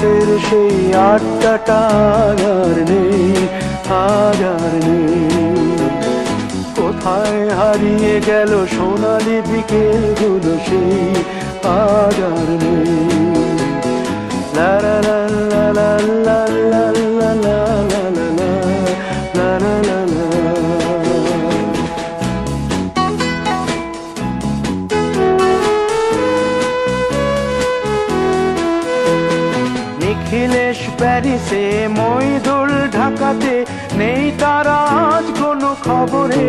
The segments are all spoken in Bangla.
হাউসের সেই আড্ডাটা আর নেই, আজ আর নেই। কোথায় হারিয়ে গেল সোনালি বিকেলগুলো সেই আজ আর নেই। লা লা লা লা লা লা লা লা লা লা লা লা লা লা। নিখিলেশ প্যারিসে, মইদুল ঢাকাতে, নেই তারা আজ কোনো খবরে।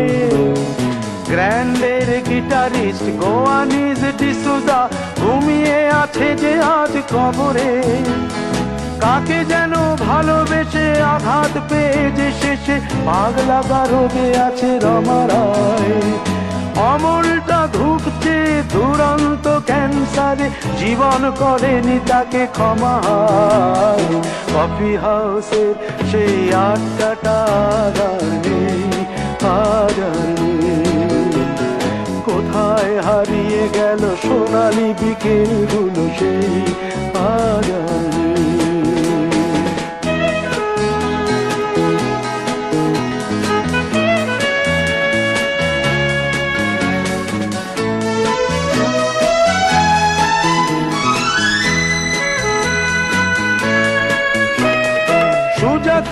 গ্র্যান্ডের গিটারিস্ট গোয়ানিজ ডিসুজা ঘুমিয়ে আছে যে আজ কবরে। কাকে যেন ভালোবেসে আঘাত পেয়ে যে শেষে পাগলা রোগে আছে রমা রায়। অমলটা ধুকছে দুরন্ত ক্যান্সারে, জীবন করেনি তাকে ক্ষমা। কফি হাউসের সেই আড্ডাটা আর নেই, আজ আর নেই। কোথায় হারিয়ে গেল সোনালি বিকেলগুলো সেই আজ আর নেই।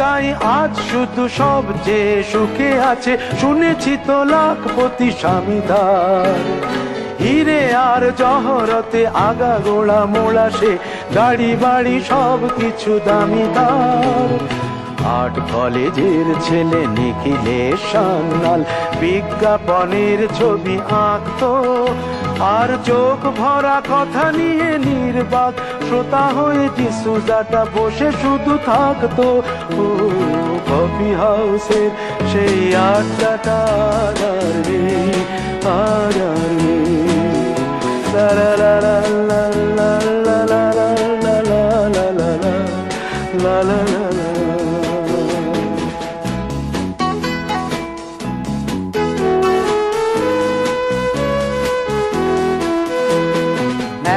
তাই আজ শুধু সবচেয়ে সুখে আছে, শুনেছি তো লাখপতি স্বামীদার। হিরে আর জহরতে আগা গোড়া মোড়া সে, গাড়ি বাড়ি সব কিছু দামি তার। আর্ট কলেজের ছেলে নিখিলেশ সান্যাল বিজ্ঞাপনের ছবি আঁকতো, আর চোখ ভরা কথা নিয়ে নির্বাক শ্রোতা হয়ে ডিসুজাটা বসে শুধু থাকতো। ও কফি হাউসের সেই আড্ডাটা আর নেই, আর নেই। লা লা লা লা লা লা লা লা লা লা লা লা লা লা লা।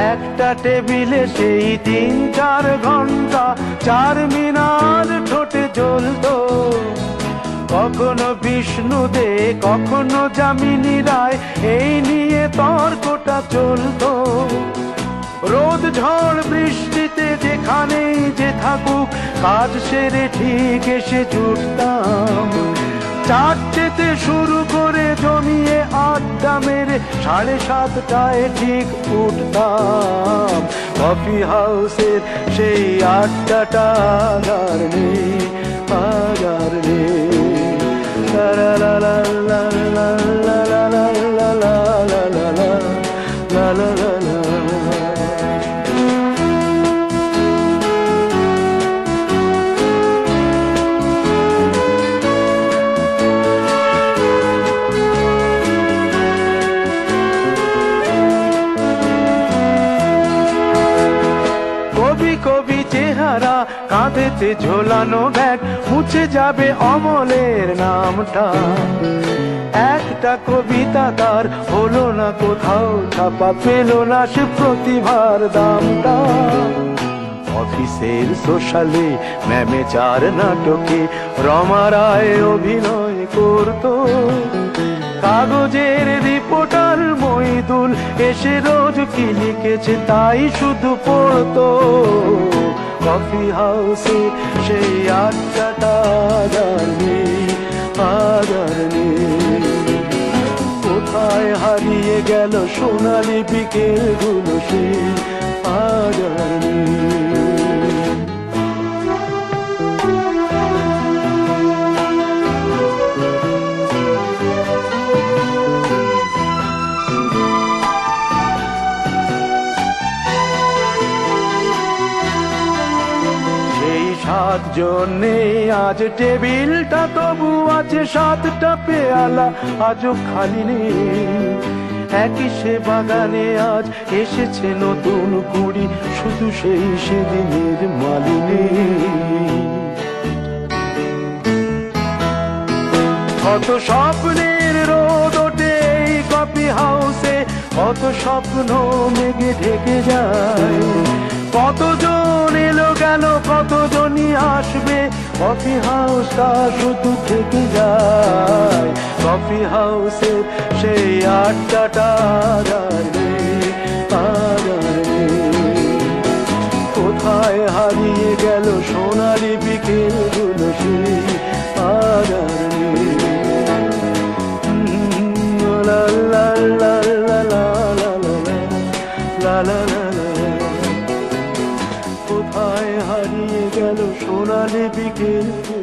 একটা টেবিলে সেই 3-4 ঘন্টা চারমিনার ঠোঁটে জ্বলতো। কখনো বিষ্ণু দে, কখনো যামিনী রায়, এই নিয়ে তর্কটা চলতো। রোদ ঝড় বৃষ্টিতে যেখানেই যে থাকুক, কাজ সেরে ঠিক এসে জুটতাম। 4টেতে শুরু করে জমিয়ে আড্ডা মেরে 7:30টায় ঠিক উঠতাম। কফি হাউসের সেই আড্ডাটা আর নেই, আজ আর নেই। লা লা লা লা লা লা লা লা লা লা লা লা লা লা লা লা। কবি চেহারা, কাঁধেতে ঝোলানো ব্যাগ, মুছে যাবে অমলের নামটা। একটা কবিতা তার হলো না কোথাও ছাপা, পেল না সে প্রতিভার দামটা। অফিসের সোশ্যালে, ম্যামেচার নাটকে রমা রায় অভিনয় করতো। কাগজের রিপোর্টার মইদুল এসে রোজ কি লিখেছে তাই শুধু পড়তো। কফি হাউসে সেই আড্ডাটা আর নেই, আজ আর নেই। কোথায় হারিয়ে গেল সোনালি বিকেলগুলো সেই আজ আর নেই। জন্যে আজ টেবিলটা তবু আছে, 7টা পেয়ালা আজও খালি নেই। একই সে বাগানে আজ এসেছে নতুন কুড়ি, শুধু সেই সেদিনের মালিনী। কত স্বপ্নের রোদ ওঠে এই কফি হাউসে, কত স্বপ্ন মেঘে ঢেকে যায়। কতজন এলো গেল, কতজনই আসবে, কফি হাউসটা শুধু থেকে যায়। কফি হাউসের সেই আড্ডাটা আর নেই, আর নেই। কোথায় হারিয়ে গেল সোনালি বিকেলগুলো, সেই আর নেই। লা লা লা লা লা লা লা লা লা লা। কোথায় হারিয়ে গেল সোনালি বিকেল।